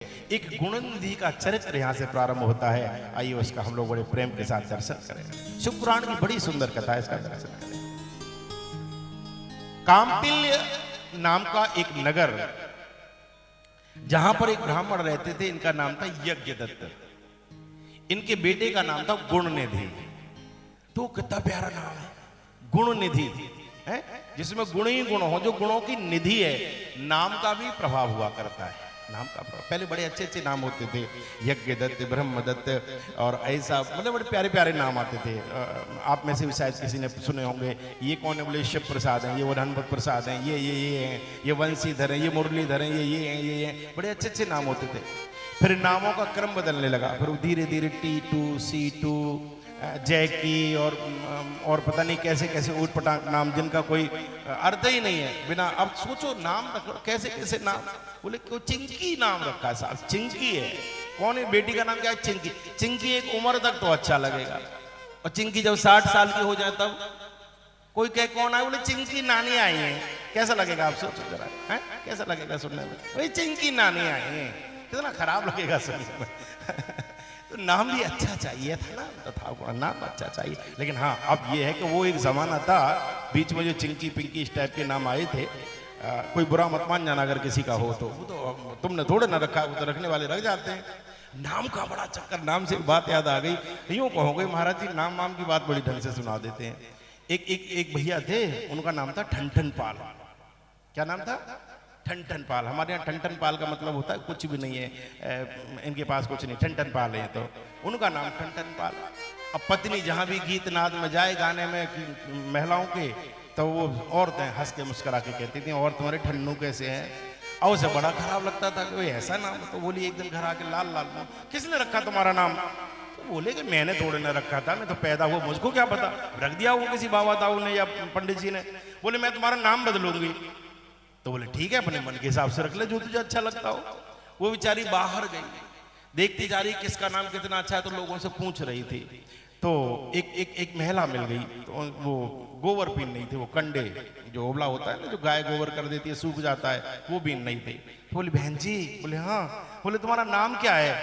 एक गुणनिधि का चरित्र यहाँ से प्रारंभ होता है। आइए उसका हम लोग बड़े प्रेम के साथ दर्शन करें। शिव पुराण की बड़ी सुंदर कथा है, इसका दर्शन करें। कामपिल्य नाम का एक नगर, जहां पर एक ब्राह्मण रहते थे, इनका नाम था यज्ञदत्त। इनके बेटे का नाम था गुणनिधि। तो कितना प्यारा नाम है, गुणनिधि है, जिसमें गुण ही गुण हो, जो गुणों की निधि है। नाम का भी प्रभाव हुआ करता है, नाम का प्रभाव। पहले बड़े अच्छे अच्छे नाम होते थे, यज्ञदत्त, ब्रह्मदत्त और ऐसा, मतलब बड़े प्यारे प्यारे नाम आते थे। आप में से भी शायद किसी ने सुने होंगे, ये कौन है, बोले शिव प्रसाद हैं, ये वरहनपत प्रसाद हैं, ये हैं, ये वंशीधर हैं, ये मुरलीधर हैं, ये हैं, बड़े अच्छे अच्छे नाम होते थे। फिर नामों का क्रम बदलने लगा, फिर धीरे धीरे T2, C2, जैकी और पता नहीं कैसे कैसे ऊट पटांग नाम, जिनका कोई अर्थ ही नहीं है। बिना, अब सोचो नाम रखो कैसे कैसे नाम। बोले क्यों चिंकी नाम रखा साहब, चिंकी है। कौन है, बेटी का नाम क्या है, चिंकी। चिंकी एक उम्र तक तो अच्छा लगेगा, और चिंकी जब 60 साल की हो जाए तब कोई कहे कौन आए, बोले चिंकी नानी आई है। कैसा लगेगा आप सोचो जरा, है कैसा लगेगा सुनने में, भाई चिंकी नानी आई है, कितना खराब लगेगा सुनने में। तो नाम भी अच्छा चाहिए था ना, तथा नाम अच्छा चाहिए। लेकिन हाँ, अब ये है कि वो एक जमाना था बीच में जो चिंकी पिंकी इस टाइप के नाम आए थे। कोई बुरा मत मान जाना अगर किसी का हो तो, वो तो तुमने थोड़े ना रखा, वो तो रखने वाले रख जाते हैं। नाम का बड़ा चक्कर। नाम से बात याद आ गई, यूं कहोगे महाराज जी नाम वाम की बात बड़ी ढंग से सुना देते हैं। एक भैया थे, उनका नाम था ठनठन पाल। क्या नाम था, ठनठन पाल। हमारे यहाँ ठनठन पाल का मतलब होता है कुछ भी नहीं है, इनके पास कुछ नहीं, ठनठन पाल है। तो उनका नाम ठनठन पाल। अब पत्नी जहां भी गीत नाद में जाए गाने में महिलाओं के, तो वो औरतें हंस के मुस्कुरा के कहती थी, और तुम्हारे ठन्नू कैसे हैं। और उसे बड़ा खराब लगता था कि भाई ऐसा नाम। तो बोली एक दिन घर आके, लाल लाल किसने रखा तुम्हारा नाम। तो बोले कि मैंने थोड़े ना रखा था, मैं तो पैदा हुआ, मुझको क्या पता, रख दिया वो किसी बाबा ताऊ ने या पंडित जी ने। बोले मैं तुम्हारा नाम बदलूंगी। तो बोले ठीक है, अपने मन के हिसाब से रख ले, जो तुझे अच्छा लगता हो। वो बेचारी बाहर गई, देखती जा रही किसका नाम कितना अच्छा है, तो लोगों से पूछ रही थी। तो एक महिला मिल गई, तो वो गोबर पीन नहीं थे, वो कंडे जो ओबला होता है ना, जो गाय गोबर कर देती है, सूख जाता है, वो बीन नहीं थे। तो बोले बहन जी, बोले हाँ। बोले तुम्हारा नाम क्या है।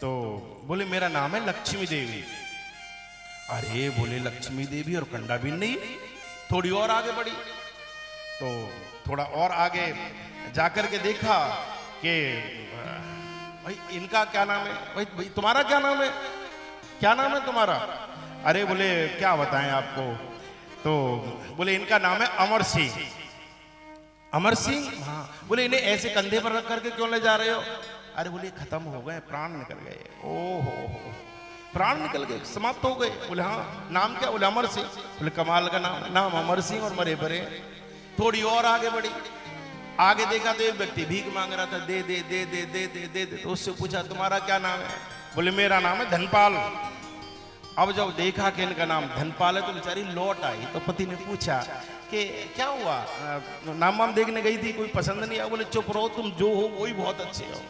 तो बोले मेरा नाम है लक्ष्मी देवी। अरे बोले लक्ष्मी देवी और कंडा बीन नहीं। थोड़ी और आगे बढ़ी, तो थोड़ा और आगे जाकर के देखा कि भाई इनका क्या नाम है, भाई तुम्हारा क्या नाम है, क्या नाम है तुम्हारा। अरे बोले क्या बताएं आपको। तो बोले इनका नाम है अमर सिंह। अमर सिंह, हाँ। बोले इन्हें ऐसे कंधे पर रख करके क्यों ले जा रहे हो। अरे बोले खत्म हो गए, प्राण निकल गए। ओहो, प्राण निकल गए, समाप्त हो गए। बोले हाँ, नाम क्या। बोले अमर सिंह। बोले कमाल का नाम अमर सिंह और मरे भरे। थोड़ी और आगे बढ़ी, आगे देखा तो एक व्यक्ति भीख मांग रहा था, दे दे दे दे दे दे दे दे। तो उससे पूछा तुम्हारा क्या नाम है। बोले मेरा नाम है धनपाल। अब जब देखा कि इनका नाम धनपाल है, तो बेचारी लौट आई। तो पति ने पूछा कि क्या हुआ, नाम वाम देखने गई थी, कोई पसंद नहीं आया। बोले चुप रहो, तुम जो हो वही बहुत अच्छे हो।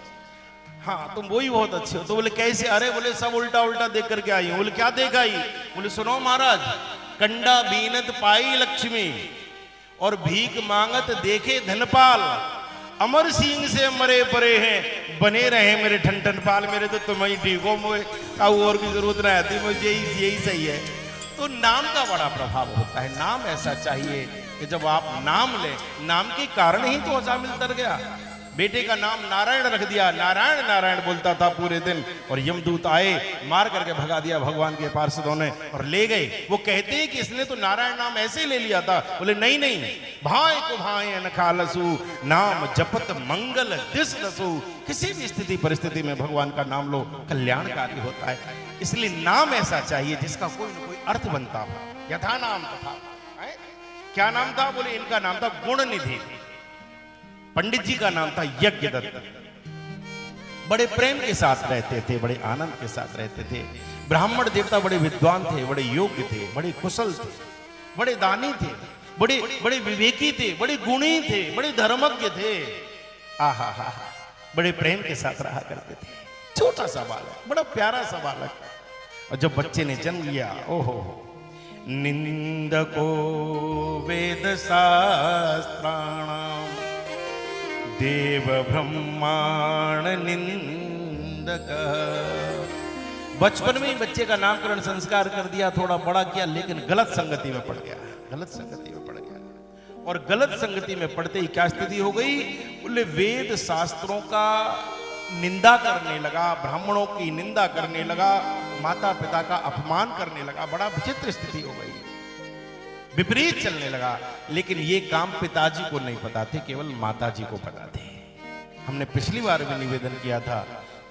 हाँ तुम वही बहुत अच्छे हो। तो बोले कैसे। अरे बोले सब उल्टा उल्टा देख करके आई हूँ। बोले क्या देखा आई। बोले सुनो महाराज, कंडा बीनत पाई लक्ष्मी और भीख मांगत देखे धनपाल। अमर सिंह से मरे परे हैं, बने रहे मेरे ठनठन पाल। मेरे तो तुम ही ठीक हो, मुझे और की जरूरत नहीं आती, मुझे यही सही है। तो नाम का बड़ा प्रभाव होता है। नाम ऐसा चाहिए कि जब आप नाम ले, नाम के कारण ही तो अजामिल तर गया। बेटे का नाम नारायण रख दिया, नारायण नारायण बोलता था पूरे दिन, और यमदूत आए, मार करके भगा दिया भगवान के पार्षदों ने और ले गए। वो कहते हैं कि इसने तो नारायण नाम ऐसे ही ले लिया था। बोले नहीं नहीं, भाई को भाई अनखालसु, नाम जपत मंगल दिस दसु। किसी भी स्थिति परिस्थिति में भगवान का नाम लो, कल्याणकारी होता है। इसलिए नाम ऐसा चाहिए जिसका कोई ना कोई अर्थ बनता हो। यथा नाम तथा। क्या नाम था। बोले इनका नाम था गुणनिधि। पंडित जी का नाम था यज्ञदत्त। बड़े प्रेम के साथ रहते थे, बड़े आनंद के साथ रहते थे। ब्राह्मण देवता बड़े विद्वान थे, बड़े योग्य थे, बड़े कुशल थे, बड़े दानी थे, बड़े बड़े विवेकी थे, बड़े गुणी थे, बड़े धर्मज्ञ थे। आहा हा, बड़े प्रेम के साथ रहा करते थे। छोटा सा बालक, बड़ा प्यारा सा बालक। और जब बच्चे ने जन्म लिया, ओहो, निंदको वेद शास्त्राणाम देव ब्रह्मांड निंदक। बचपन में ही बच्चे का नामकरण संस्कार कर दिया, थोड़ा बड़ा किया, लेकिन गलत संगति में पड़ गया, गलत संगति में पड़ गया। और गलत संगति में पड़ते ही क्या स्थिति हो गई, बोले वेद शास्त्रों का निंदा करने लगा, ब्राह्मणों की निंदा करने लगा, माता पिता का अपमान करने लगा। बड़ा विचित्र स्थिति हो गई, विपरीत चलने लगा। लेकिन ये काम पिताजी को नहीं पता थे, केवल माताजी को पता थे। हमने पिछली बार भी निवेदन किया था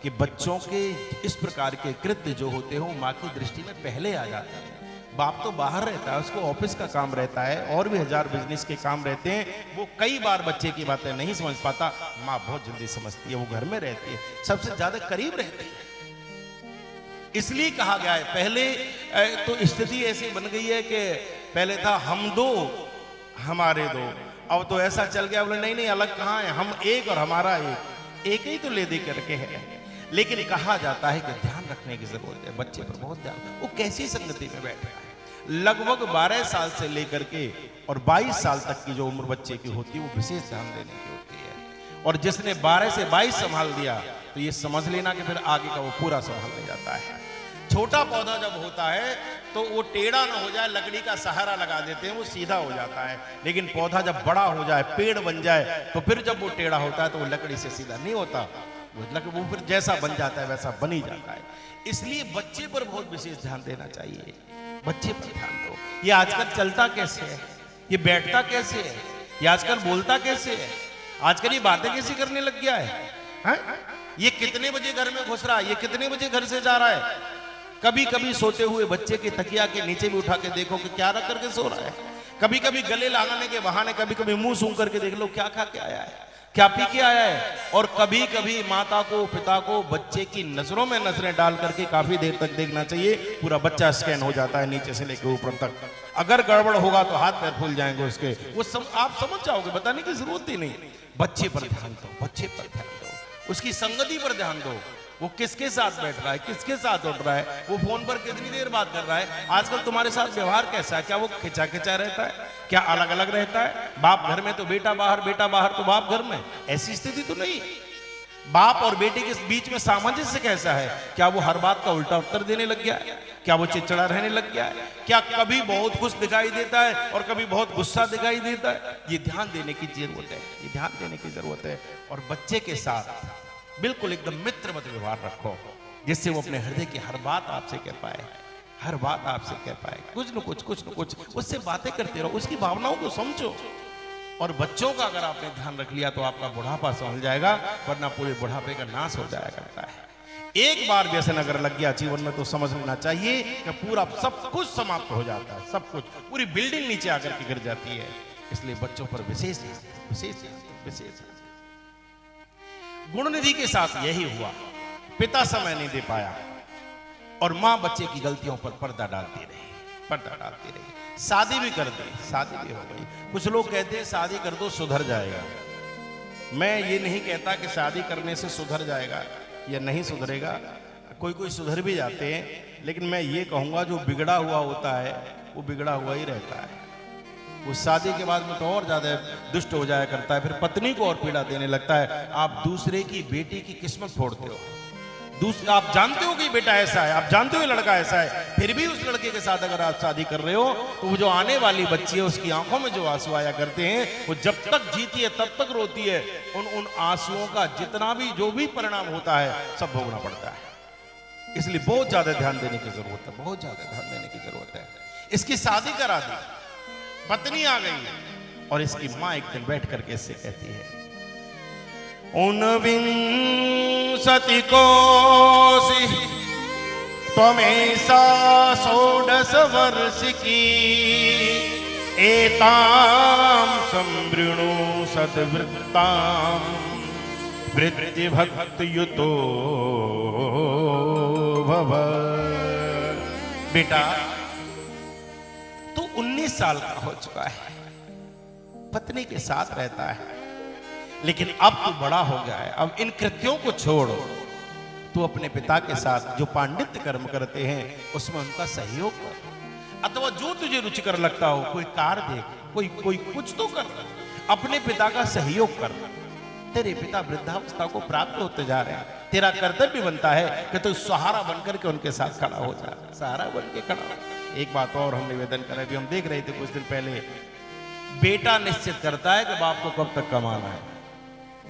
कि बच्चों के इस प्रकार के कृत्य जो होते हो माँ की दृष्टि में पहले आ जाते हैं। बाप तो बाहर रहता है, उसको ऑफिस का काम रहता है और भी हजार बिजनेस के काम रहते हैं, वो कई बार बच्चे की बातें नहीं समझ पाता। माँ बहुत जल्दी समझती है, वो घर में रहती है, सबसे ज्यादा करीब रहती है। इसलिए कहा गया है, पहले तो स्थिति ऐसी बन गई है कि पहले था हम दो हमारे दो, अब तो ऐसा चल गया बोले नहीं नहीं अलग कहाँ है, हम एक और हमारा एक ही तो ले दे करके है। लेकिन कहा जाता है कि ध्यान रखने की जरूरत है, बच्चे पर बहुत ध्यान। वो कैसी संगति में बैठ रहा है, लगभग 12 साल से लेकर के और 22 साल तक की जो उम्र बच्चे की होती है वो विशेष ध्यान देने की होती है। और जिसने 12 से 22 संभाल दिया तो ये समझ लेना कि फिर आगे का वो पूरा संभालने जाता है। छोटा पौधा जब होता है तो वो टेढ़ा ना हो जाए, लकड़ी का सहारा लगा देते हैं, वो सीधा हो जाता है। लेकिन पौधा जब बड़ा हो जाए, पेड़ बन जाए, तो फिर जब वो टेढ़ा होता है तो वो लकड़ी से सीधा नहीं होता, मतलब वो फिर जैसा बन जाता है वैसा बन ही जाता है। इसलिए बच्चे पर बहुत विशेष ध्यान देना चाहिए, बच्चे पर ध्यान दो। ये आजकल चलता कैसे है, ये बैठता कैसे है, ये आजकल बोलता कैसे है, आजकल ये बातें कैसी करने लग गया है? ये कितने बजे घर में घुस रहा है, ये कितने बजे घर से जा रहा है। कभी कभी सोते हुए बच्चे के तकिया के नीचे भी उठा के देखो कि क्या रख करके सो रहा है। कभी कभी गले लगाने के बहाने कभी कभी मुंह सूंघ करके देख लो क्या खा के आया है, क्या पी के आया है। और कभी कभी माता को पिता को बच्चे की नजरों में नजरें डाल करके काफी देर तक देखना चाहिए। पूरा बच्चा स्कैन हो जाता है नीचे से लेकर ऊपर तक। अगर गड़बड़ होगा तो हाथ पैर फूल जाएंगे उसके, वो आप समझ जाओगे, बताने की जरूरत ही नहीं। बच्चे पर ध्यान दो, बच्चे पर ध्यान दो, उसकी संगति पर ध्यान दो। वो किसके साथ बैठ रहा है, किसके साथ उठ रहा है, वो फोन पर कितनी देर बात कर रहा है, आजकल तुम्हारे साथ व्यवहार कैसा है, क्या वो खिंचा खिंचा रहता है, क्या अलग अलग रहता है। बाप घर में तो बेटा बाहर, बेटा बाहर तो बाप घर में, ऐसी स्थिति तो नहीं। बाप और बेटे के बीच में सामंजस्य कैसा है, क्या वो हर बात का उल्टा उत्तर देने लग गया है, क्या वो चिड़चिड़ा रहने लग गया है, क्या कभी बहुत खुश दिखाई देता है और कभी बहुत गुस्सा दिखाई देता है। ये ध्यान देने की जरूरत है, ये ध्यान देने की जरूरत है। और बच्चे के साथ बिल्कुल एकदम मित्रवत व्यवहार रखो, जिससे वो अपने हृदय की हर बात आपसे कह पाए, हर बात आपसे कह पाए। कुछ न कुछ उससे बातें करते रहो, उसकी भावनाओं को समझो। और बच्चों का अगर आपने ध्यान रख लिया तो आपका बुढ़ापा संभल जाएगा, वरना पूरे बुढ़ापे का नाश हो जाया करता है। एक बार व्यसन अगर लग गया जीवन में तो समझ लेना चाहिए कि पूरा सब कुछ समाप्त हो जाता है, सब कुछ, पूरी बिल्डिंग नीचे आकर के गिर जाती है। इसलिए बच्चों पर विशेष विशेष गुणनिधि के साथ यही हुआ। पिता समय नहीं दे पाया और मां बच्चे की गलतियों पर पर्दा डालती रही। शादी भी कर दी, शादी भी हो गई। कुछ लोग कहते हैं शादी कर दो सुधर जाएगा। मैं ये नहीं कहता कि शादी करने से सुधर जाएगा या नहीं सुधरेगा, कोई सुधर भी जाते हैं, लेकिन मैं ये कहूंगा जो बिगड़ा हुआ होता है वो बिगड़ा हुआ ही रहता है। वो शादी के बाद में तो और ज्यादा दुष्ट हो जाया करता है, फिर पत्नी को और पीड़ा देने लगता है। आप दूसरे की बेटी की किस्मत फोड़ते हो, आप जानते हो कि बेटा ऐसा है, आप जानते हो लड़का ऐसा है, फिर भी उस लड़के के साथ अगर आप शादी कर रहे हो तो वो जो आने वाली बच्ची है उसकी आंखों में जो आंसू आया करते हैं, वो जब तक जीती है तब तक रोती है। उन आंसुओं का जितना भी जो भी परिणाम होता है सब भोगना पड़ता है। इसलिए बहुत ज्यादा ध्यान देने की जरूरत है, बहुत ज्यादा ध्यान देने की जरूरत है। इसकी शादी करा दी, पत्नी आ गई और इसकी मां एक दिन बैठ करके इससे कहती है, ऊनविंशति कोसि त्वमेषा षोडश वर्षिकी एतां संवृणु सद्वृत्तां वृत्ति भक्तियुतो भव। बेटा तू 19 साल का हो चुका है, पत्नी के साथ रहता है, लेकिन अब तू बड़ा हो गया है। अब इन कृत्यों को छोड़, तू अपने पिता के साथ जो पांडित्य कर्म करते हैं उसमें उनका सहयोग कर, अथवा जो तुझे रुचिकर लगता हो, कोई कार देख, कोई कुछ तो कर, अपने पिता का सहयोग कर। तेरे पिता वृद्धावस्था को प्राप्त होते जा रहे हैं, तेरा कर्तव्य बनता है कि तू सहारा बनकर के उनके साथ खड़ा हो जा, सहारा बन के खड़ा हो। एक बात और हम निवेदन करें, अभी हम देख रहे थे कुछ दिन पहले, बेटा निश्चित करता है कि बाप को कब तक कमाना है,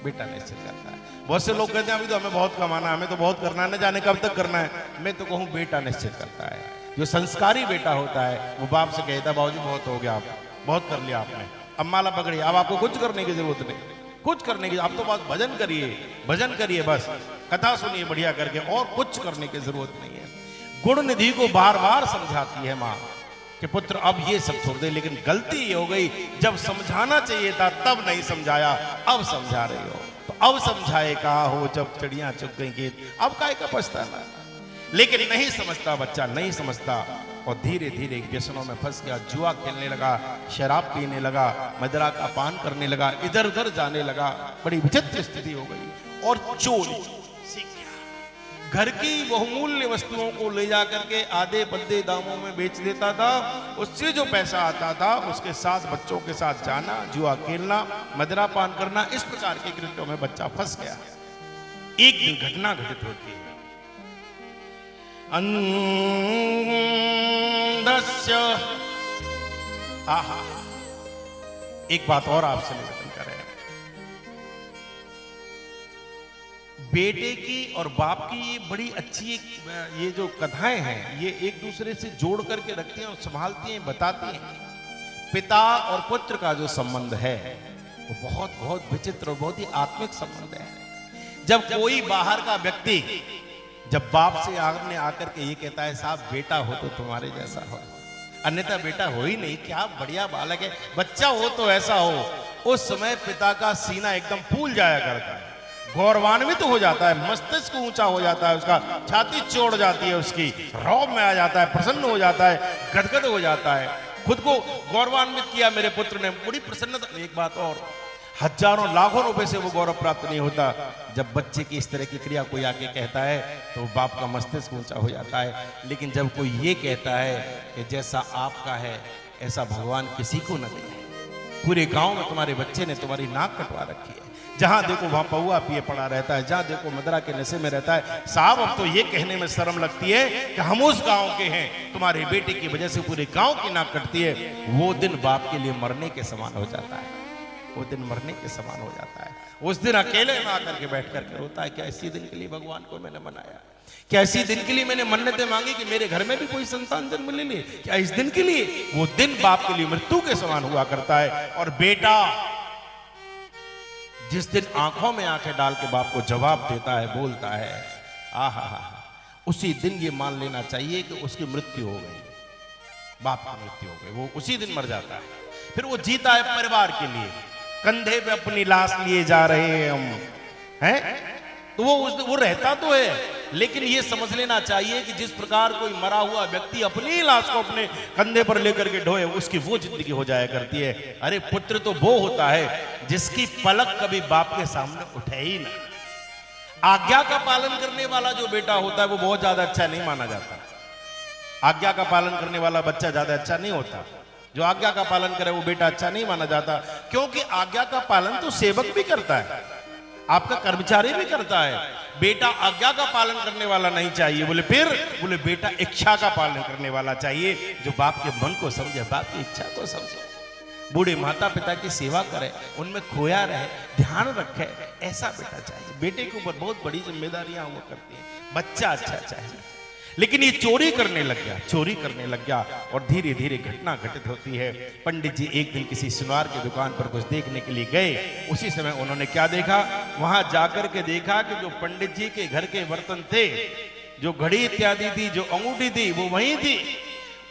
बेटा निश्चित करता है। बहुत से लोग कहते हैं अभी तो हमें बहुत कमाना है, हमें तो बहुत करना है, न जाने कब तक करना है। मैं तो कहूँ बेटा निश्चित करता है। जो संस्कारी बेटा होता है वो बाप से कहता है बाबूजी बहुत हो गया, आप बहुत कर लिया आपने, अब माला पकड़ी, अब आपको कुछ करने की जरूरत नहीं, कुछ करने की, आप तो बस भजन करिए, भजन करिए, बस कथा सुनिए बढ़िया करके, और कुछ करने की जरूरत नहीं है। गुण निधि को बार बार समझाती है माँ कि पुत्र अब ये सब छोड़ दे, लेकिन गलती ये हो गई, जब समझाना चाहिए था तब नहीं समझाया, अब समझा रही हो, तो अब समझाए कहा हो जब चिड़ियां चुग गई खेत, अब काहे का पछताना। लेकिन नहीं समझता बच्चा, नहीं समझता, और धीरे धीरे व्यसनों में फंस गया, जुआ खेलने लगा, शराब पीने लगा, मदिरा का पान करने लगा, इधर उधर जाने लगा, बड़ी विचित्र स्थिति हो गई। और चोरी सीख गया, घर की बहुमूल्य वस्तुओं को ले जाकर के आधे बद्दे दामों में बेच देता था, उससे जो पैसा आता था उसके साथ बच्चों के साथ जाना, जुआ खेलना, मदिरा पान करना, इस प्रकार के कृत्यों में बच्चा फंस गया। एक दिन घटना घटित होती है, अंधस्य, आहा, एक बात और आपसे निवेदन कर रहे हैं, बेटे की और बाप की ये बड़ी अच्छी ये जो कथाएं हैं, ये एक दूसरे से जोड़ करके रखती हैं और संभालती हैं, बताती हैं। पिता और पुत्र का जो संबंध है वो बहुत बहुत विचित्र और बहुत ही आत्मिक संबंध है। जब कोई बाहर का व्यक्ति जब बाप से आगे आकर के ये कहता है साहब बेटा हो तो तुम्हारे जैसा हो, अन्यथा बेटा हो ही नहीं, क्या बढ़िया बालक है, बच्चा हो तो ऐसा हो, उस समय पिता का सीना एकदम फूल जाया करता है, गौरवान्वित हो जाता है, मस्तिष्क ऊंचा हो जाता है उसका, छाती चोड़ जाती है उसकी, रौब में आ जाता है, प्रसन्न हो जाता है, गदगद हो जाता है, खुद को गौरवान्वित किया मेरे पुत्र ने, बड़ी प्रसन्नता। एक बात और, हजारों लाखों रुपए से वो गौरव प्राप्त नहीं होता, जब बच्चे की इस तरह की क्रिया कोई आके कहता है तो बाप का मस्तिष्क ऊंचा हो जाता है। लेकिन जब कोई ये कहता है कि जैसा आपका है ऐसा भगवान किसी को न दे, पूरे गांव में तुम्हारे बच्चे ने तुम्हारी नाक कटवा रखी है, जहां देखो वहां पौआ पिए पड़ा रहता है, जहां देखो मदिरा के नशे में रहता है, साहब अब तो ये कहने में शर्म लगती है कि हम उस गांव के हैं, तुम्हारे बेटे की वजह से पूरे गांव की नाक कटती है। वो दिन बाप के लिए मरने के समान हो जाता है, वो दिन मरने के समान हो जाता है। उस दिन अकेले में आकर के बैठ करके रोता है, क्या इसी दिन के लिए भगवान को मैंने मनाया, क्या इसी दिन के लिए मैंने मन्नतें मांगी कि मेरे घर में भी कोई संतान जन्म ले ले, क्या इस दिन के लिए? वो दिन बाप के लिए मृत्यु के समान हुआ करता है। और बेटा जिस दिन आंखों में आंखें डाल के बाप को जवाब देता है, बोलता है, आहा, उसी दिन ये मान लेना चाहिए कि उसकी मृत्यु हो गई, बाप की मृत्यु हो गई, वो उसी दिन मर जाता है। फिर वो जीता है परिवार के लिए, कंधे पे अपनी लाश लिए जा रहे हैं हम, हैं? तो वो रहता तो है, लेकिन ये समझ लेना चाहिए कि जिस प्रकार कोई मरा हुआ व्यक्ति अपनी लाश को अपने कंधे पर लेकर के ढोए, उसकी वो जिंदगी हो जाया करती है। अरे पुत्र तो वो होता है जिसकी पलक कभी बाप के सामने उठे ही ना। आज्ञा का पालन करने वाला जो बेटा होता है वो बहुत ज्यादा अच्छा नहीं माना जाता। आज्ञा का पालन करने वाला बच्चा ज्यादा अच्छा नहीं होता, जो आज्ञा का पालन करे वो बेटा अच्छा नहीं माना जाता, क्योंकि आज्ञा का पालन तो सेवक भी करता है, आपका कर्मचारी भी करता है। बेटा आज्ञा का पालन करने वाला नहीं चाहिए, बोले बेटा इच्छा का पालन करने वाला चाहिए, जो बाप के मन को समझे, बाप की इच्छा को समझे, बूढ़े माता पिता की सेवा करे, उनमें खोया रहे, ध्यान रखे, ऐसा बेटा चाहिए। बेटे के ऊपर बहुत बड़ी जिम्मेदारियां हुआ करती हैं, बच्चा अच्छा चाहिए। लेकिन ये चोरी करने लग गया और धीरे धीरे घटना घटित होती है। पंडित जी एक दिन किसी सुनार की दुकान पर कुछ देखने के लिए गए, उसी समय उन्होंने क्या देखा, वहां जाकर के देखा कि जो पंडित जी के घर के बर्तन थे, जो घड़ी इत्यादि थी, जो अंगूठी थी, वो वही थी,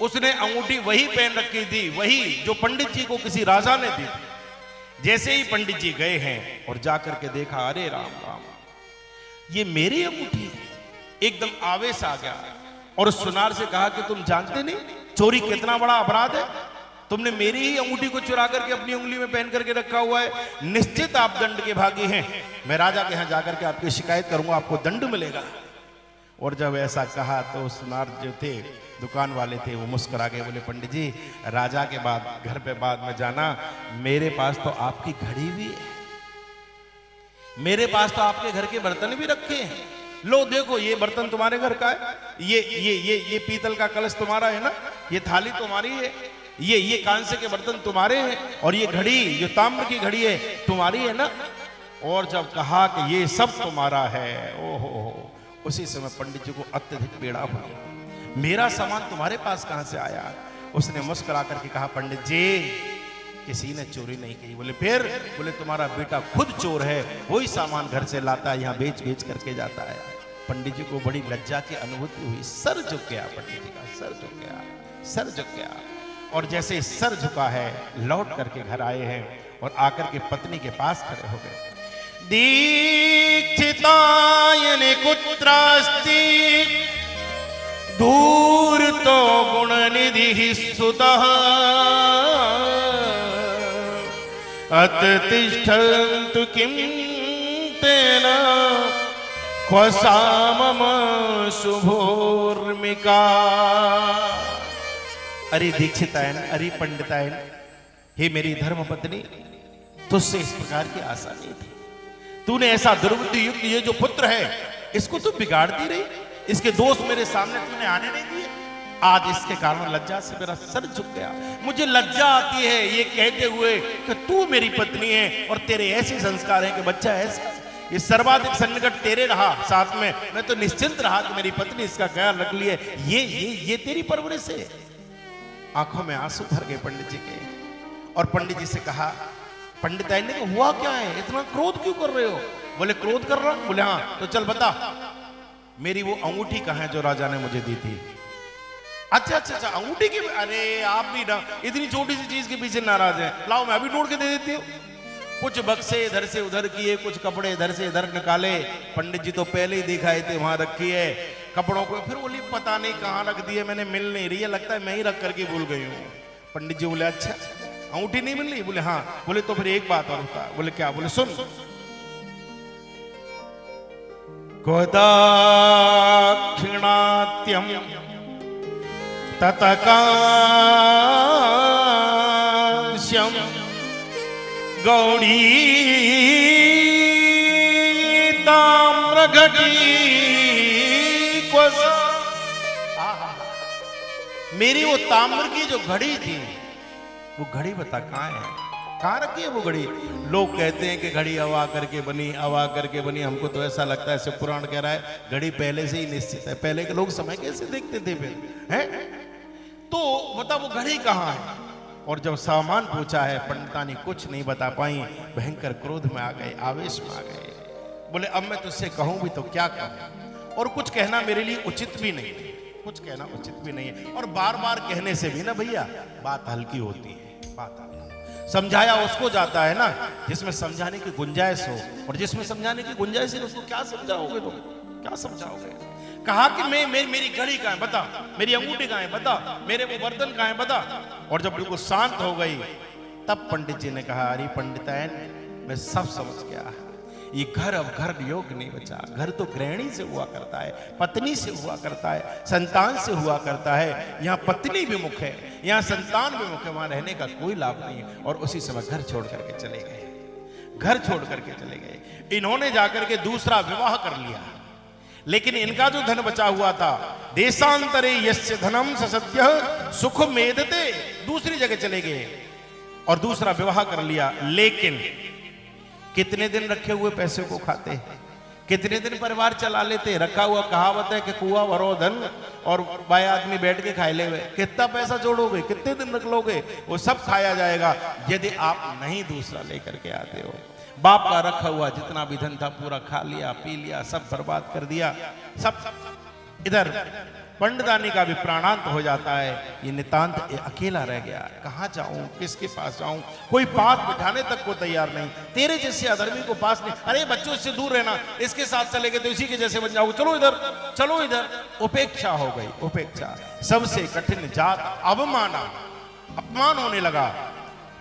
उसने अंगूठी वही पहन रखी थी, वही जो पंडित जी को किसी राजा ने दी थी। जैसे ही पंडित जी गए हैं और जाकर के देखा, अरे राम राम, ये मेरी अंगूठी, एकदम आवेश आ गया और उस सुनार से कहा कि तुम जानते नहीं चोरी कितना बड़ा अपराध है, तुमने मेरी ही अंगूठी को चुरा करके अपनी उंगली में पहन करके रखा हुआ है, निश्चित आप दंड के भागी हैं, मैं राजा के यहां जाकर के आपकी शिकायत करूंगा, आपको दंड मिलेगा। और जब ऐसा कहा तो सुनार जो थे, दुकान वाले थे, वो मुस्कुरा गए, बोले पंडित जी राजा के बाद घर पे बाद में जाना, मेरे पास तो आपकी घड़ी भी है, मेरे पास तो आपके घर के बर्तन भी रखे हैं। लो देखो, ये बर्तन तुम्हारे घर का है, ये पीतल का कलश तुम्हारा है ना, ये थाली तुम्हारी है, ये कांसे के बर्तन तुम्हारे हैं, और ये घड़ी जो ताम्र की घड़ी है तुम्हारी है ना। और जब कहा कि ये सब तुम्हारा है, ओहो, उसी समय पंडित जी को अत्यधिक पीड़ा हुई। मेरा सामान तुम्हारे पास कहां से आया? उसने मुस्कुरा करके कहा, पंडित जी किसी ने चोरी नहीं की। बोले फिर? बोले तुम्हारा बेटा खुद चोर है, वही सामान घर से लाता है, यहाँ बेच बेच करके जाता है। पंडित जी को बड़ी लज्जा की अनुभूति हुई, सर झुक गया पंडित जी का, सर झुक गया, सर झुक गया। और जैसे सर झुका है, लौट करके घर आए हैं और आकर के पत्नी के पास खड़े हो गए। दीक्षितायने कुत्रास्ति दूर तो गुण निधि सुतः अतिष्ठन्तु किं तेन क्व सा मम शुभोर्मिका। अरे दीक्षितायन, अरे पंडितायन, हे मेरी धर्म पत्नी, तुझसे इस प्रकार की आशा नहीं थी। तूने ऐसा दुर्बुद्धि युक्त ये जो पुत्र है, इसको तू बिगाड़ती रही, इसके दोष मेरे सामने तूने आने नहीं दिए। आज इसके कारण लज्जा से मेरा सर झुक गया। मुझे लज्जा आती है ये कहते हुए कि तू मेरी पत्नी है और तेरे ऐसे संस्कार हैं कि बच्चा ऐसा, ये सर्वाधिक सन्निकट तेरे रहा साथ में, मैं तो निश्चिंत रहा कि मेरी पत्नी इसका ख्याल रख लिए। ये तेरी परवरिश है। आंखों में आंसू भर गए पंडित जी के, और पंडित जी से कहा, पंडिताइन ने कहा, हुआ क्या है, इतना क्रोध क्यों कर रहे हो? बोले क्रोध कर रहा हूं? बोले हाँ। तो चल बता, मेरी वो अंगूठी कहां है जो राजा ने मुझे दी थी? अच्छा, अंगूठी की? अरे आप भी ना इतनी छोटी सी चीज के पीछे नाराज है, लाओ मैं अभी ढूंढ के दे देती हूँ। कुछ बक्से इधर से उधर किए, कुछ कपड़े इधर से इधर निकाले। पंडित जी तो पहले ही दिखाए थे वहां रखी है कपड़ों को, फिर बोली पता नहीं कहाँ रख दिए, मैंने मिल नहीं रही है, लगता है मैं ही रख करके भूल गई हूँ। पंडित जी बोले अच्छा, अंगूठी नहीं मिल रही? बोले हाँ। बोले तो फिर एक बात और होता। बोले क्या? बोले सुन, गोदाक्षिणात्यम ततकाश्यम गौड़ी ताम्रघटी क्वसा। मेरी वो ताम्र की जो घड़ी थी, वो घड़ी बता कहाँ है, कहाँ रखी है वो घड़ी? लोग कहते हैं कि घड़ी हवा करके बनी, हवा करके बनी। हमको तो ऐसा लगता है, ऐसे पुराण कह रहा है घड़ी पहले से ही निश्चित है। पहले के लोग समय कैसे देखते थे फिर, हैं? तो बता वो घड़ी कहाँ है? और जब सामान पूछा है, पंडितानी कुछ नहीं बता पाई, भयंकर क्रोध में आ गए, आवेश में आ गए। बोले अब मैं तुझसे कहूं भी तो क्या कहूं, और कुछ कहना मेरे लिए उचित भी नहीं, कुछ कहना उचित भी नहीं है। और बार बार कहने से भी ना भैया बात हल्की होती है, बात हल्की। समझाया उसको जाता है ना जिसमें समझाने की गुंजाइश हो, और जिसमें समझाने की गुंजाइश है उसको क्या समझाओगे तुम, क्या समझाओगे? कहा कि मेरी घड़ी कहाँ है बता, मेरी अंगूठी कहाँ है बता, मेरे वो बर्तन कहाँ है बता। और जब बिल्कुल शांत हो गई, तब पंडित जी ने कहा, अरे पंडितायन, मैं सब समझ गया, ये घर अब घर योग नहीं बचा। घर तो गृहिणी से हुआ करता है, पत्नी से हुआ करता है, संतान से हुआ करता है। यहाँ पत्नी विमुख है, यहाँ संतान विमुख है, वहां रहने का कोई लाभ नहीं है। और उसी समय घर छोड़ करके चले गए, घर छोड़ करके चले गए। इन्होंने जाकर के दूसरा विवाह कर लिया, लेकिन इनका जो धन बचा हुआ था, देशांतरे यस्य धनम ससद्य सुख मेदते, दूसरी जगह चले गए और दूसरा विवाह कर लिया। लेकिन कितने दिन रखे हुए पैसे को खाते, कितने दिन परिवार चला लेते? रखा हुआ, कहावत है कि कुआं भरो धन और बाया आदमी बैठ के खाए ले। कितना पैसा जोड़ोगे, कितने दिन रख लोगे? वो सब खाया जाएगा यदि आप नहीं दूसरा लेकर के आते हो। बाप का रखा हुआ जितना भी धन था पूरा खा लिया, पी लिया, सब बर्बाद कर दिया, सब इधर पंडितानी का भी प्राणांत हो जाता है। ये नितांत अकेला रह गया, कहाँ जाऊं, किसके पास जाऊं? कोई पास बिठाने तक को तैयार नहीं। तेरे जैसे अधर्मी को पास नहीं, अरे बच्चों इससे दूर रहना, इसके साथ चलेगे तो इसी के जैसे बन जाओगे, चलो इधर, चलो इधर। उपेक्षा हो गई, उपेक्षा। सबसे कठिन जात अवमाना, अपमान होने लगा।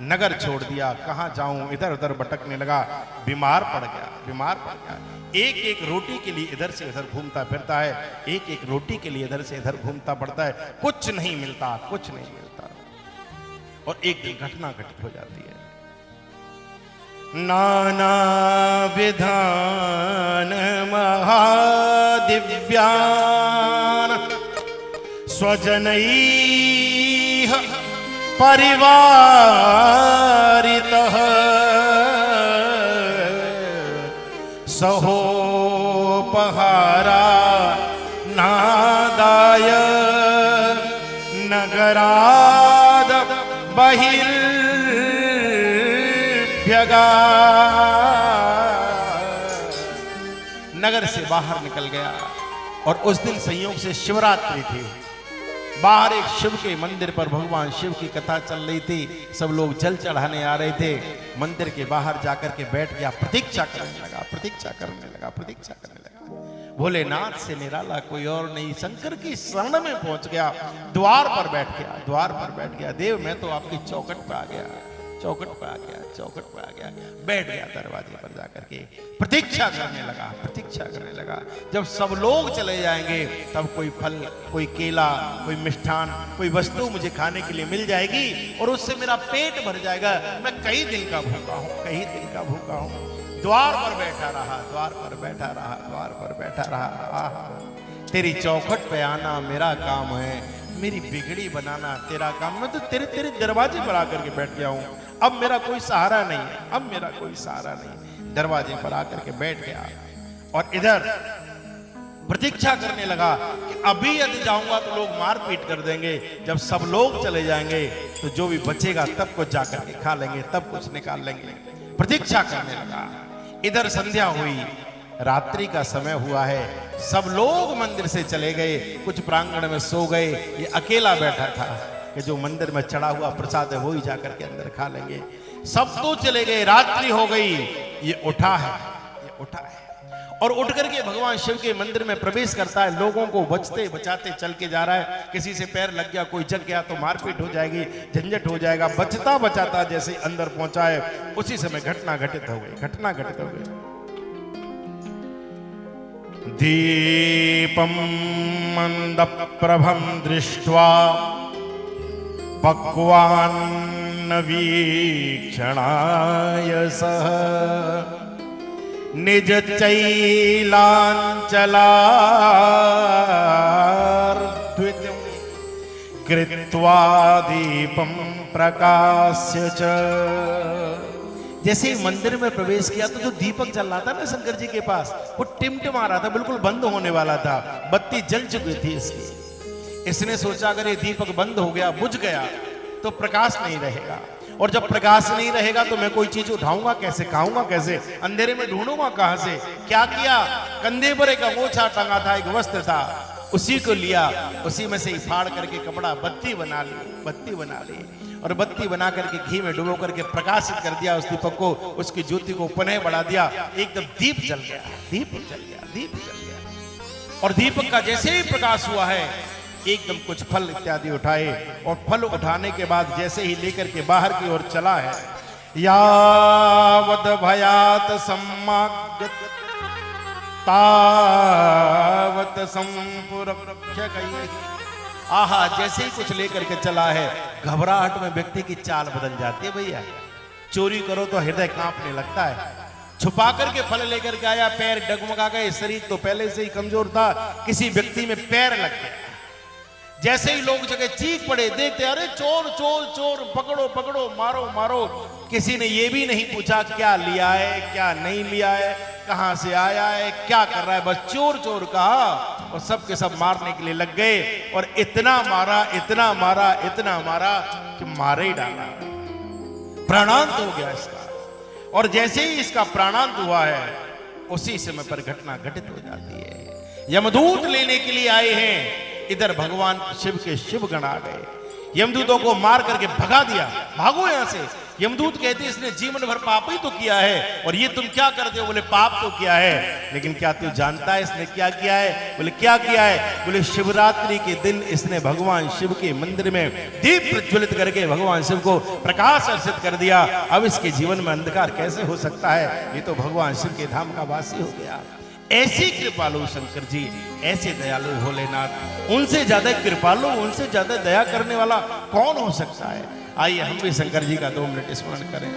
नगर छोड़ दिया, कहाँ जाऊं, इधर उधर भटकने लगा, बीमार पड़ गया, बीमार पड़ गया। एक एक रोटी के लिए इधर से इधर घूमता फिरता है, एक एक रोटी के लिए इधर से इधर घूमता पड़ता है, कुछ नहीं मिलता, कुछ नहीं मिलता। और एक दिन घटना घटित हो जाती है। नाना विधान महादिव्यान स्वजनैः परिवारितः सहोपहारा नादाय नगराद बहिर्भ्यगा। नगर से बाहर निकल गया और उस दिन संयोग से शिवरात्रि थी। बाहर एक शिव के मंदिर पर भगवान शिव की कथा चल रही थी। सब लोग जल चढ़ाने आ रहे थे। मंदिर के बाहर जाकर के बैठ गया, प्रतीक्षा करने लगा, प्रतीक्षा करने लगा, प्रतीक्षा करने लगा। भोलेनाथ से निराला कोई और नहीं, शंकर की शरण में पहुंच गया। द्वार पर बैठ गया, द्वार पर बैठ गया। देव मैं तो आपकी चौखट पर आ गया, चौखट पर आ गया, चौखट पर आ गया। बैठ गया दरवाजे पर जाकर के, प्रतीक्षा करने लगा, प्रतीक्षा करने लगा। जब सब लोग चले जाएंगे तब कोई फल, कोई केला, कोई मिष्ठान, कोई वस्तु मुझे खाने के लिए मिल जाएगी और उससे मेरा पेट भर जाएगा। मैं कई दिन का भूखा हूं, कई दिन का भूखा हूं। द्वार पर बैठा रहा, द्वार पर बैठा रहा, द्वार पर बैठा रहा। आहा, तेरी चौखट पे आना मेरा काम है, मेरी बिगड़ी बनाना तेरा काम। मैं तो तेरे तेरे दरवाजे पर आकर के बैठ गया हूं। अब मेरा कोई सहारा नहीं है, अब मेरा कोई सहारा नहीं। दरवाजे पर आकर के बैठ गया और इधर प्रतीक्षा करने लगा कि अभी यदि जाऊंगा तो लोग मारपीट कर देंगे। जब सब लोग चले जाएंगे तो जो भी बचेगा तब कुछ जाकर के खा लेंगे, तब कुछ निकाल लेंगे। प्रतीक्षा करने लगा। इधर संध्या हुई, रात्रि का समय हुआ है। सब लोग मंदिर से चले गए, कुछ प्रांगण में सो गए। ये अकेला बैठा था कि जो मंदिर में चढ़ा हुआ प्रसाद है वो ही जाकर के अंदर खा लेंगे। सब तो चले गए, रात्रि हो गई। ये उठा है, ये उठा है और उठ करके भगवान शिव के मंदिर में प्रवेश करता है। लोगों को बचते बचाते चल के जा रहा है। किसी से पैर लग गया, कोई जग गया तो मारपीट हो जाएगी, झंझट हो जाएगा। बचता बचाता जैसे अंदर पहुंचा है उसी समय घटना घटित हो गई, घटना घटित हो गई। दीपम मंद प्रभम दृष्ट्वा पक्वान्न वीक्षणाय सह निज चैलांचलार्द्वितम् कृत्वा दीपं प्रकाश्य च। जैसे ही मंदिर में प्रवेश किया तो जो दीपक जल रहा था ना शंकर जी के पास, वो टिमटिमा रहा था, बिल्कुल बंद होने वाला था। बत्ती जल चुकी थी इसकी। इसने सोचा अगर ये दीपक बंद हो गया, बुझ गया तो प्रकाश नहीं रहेगा, और जब प्रकाश नहीं रहेगा तो मैं कोई चीज उठाऊंगा कैसे, खाऊंगा कैसे, अंधेरे में ढूंढूंगा कहां से। क्या किया, कंधे पर एक अंगोछा टंगा था, एक वस्त्र था, उसी को लिया, उसी में से ही फाड़ करके कपड़ा बत्ती बना ली, बत्ती बना ली और बत्ती बना करके घी में डुबो करके प्रकाशित कर दिया उस दीपक को, उसकी ज्योति को पुनः बढ़ा दिया। एकदम दीप जल गया, दीप जल गया, दीप जल गया। और दीपक का जैसे ही प्रकाश हुआ है एकदम कुछ फल इत्यादि उठाए और फल उठाने के बाद जैसे ही लेकर के बाहर की ओर चला है, यावद भयात सम्मागत तावत संपुरक्षकैः। आहा, जैसे ही कुछ लेकर के चला है घबराहट में व्यक्ति की चाल बदल जाती है। भैया चोरी करो तो हृदय कांपने लगता है। छुपा करके फल लेकर के आया, पैर डगमगा गए, शरीर तो पहले से ही कमजोर था, किसी व्यक्ति में पैर लग गया। जैसे ही लोग जगह चीख पड़े, देखते अरे चोर चोर चोर, पकड़ो पकड़ो, मारो मारो। किसी ने ये भी नहीं पूछा क्या लिया है, क्या नहीं लिया है, कहां से आया है, क्या कर रहा है, बस चोर चोर कहा और सब के सब मारने के लिए लग गए। और इतना मारा, इतना मारा, इतना मारा कि मारे ही डाला, प्राणांत हो गया इसका। और जैसे ही इसका प्राणांत हुआ है उसी समय पर घटना घटित हो जाती है। यमदूत लेने के लिए आए हैं, इधर भगवान शिव के शिवगण आ गए, यमदूतों को मार करके भगा दिया, भागो यहां से। यमदूत कहते इसने जीवन भर पाप ही तो किया है और ये तुम क्या करते हो? बोले पाप तो किया है, लेकिन क्या तू जानता है इसने क्या किया है? बोले क्या किया है? बोले शिवरात्रि के दिन इसने भगवान शिव के मंदिर में दीप प्रज्वलित करके भगवान शिव को प्रकाश अर्पित कर दिया। अब इसके जीवन में अंधकार कैसे हो सकता है? ये तो भगवान शिव के धाम का वासी हो गया। ऐसी कृपालु शंकर जी, ऐसे दयालु भोलेनाथ, उनसे ज्यादा कृपालु, उनसे ज्यादा दया करने वाला कौन हो सकता है? आइए हम भी शंकर जी का 2 मिनट स्मरण करें।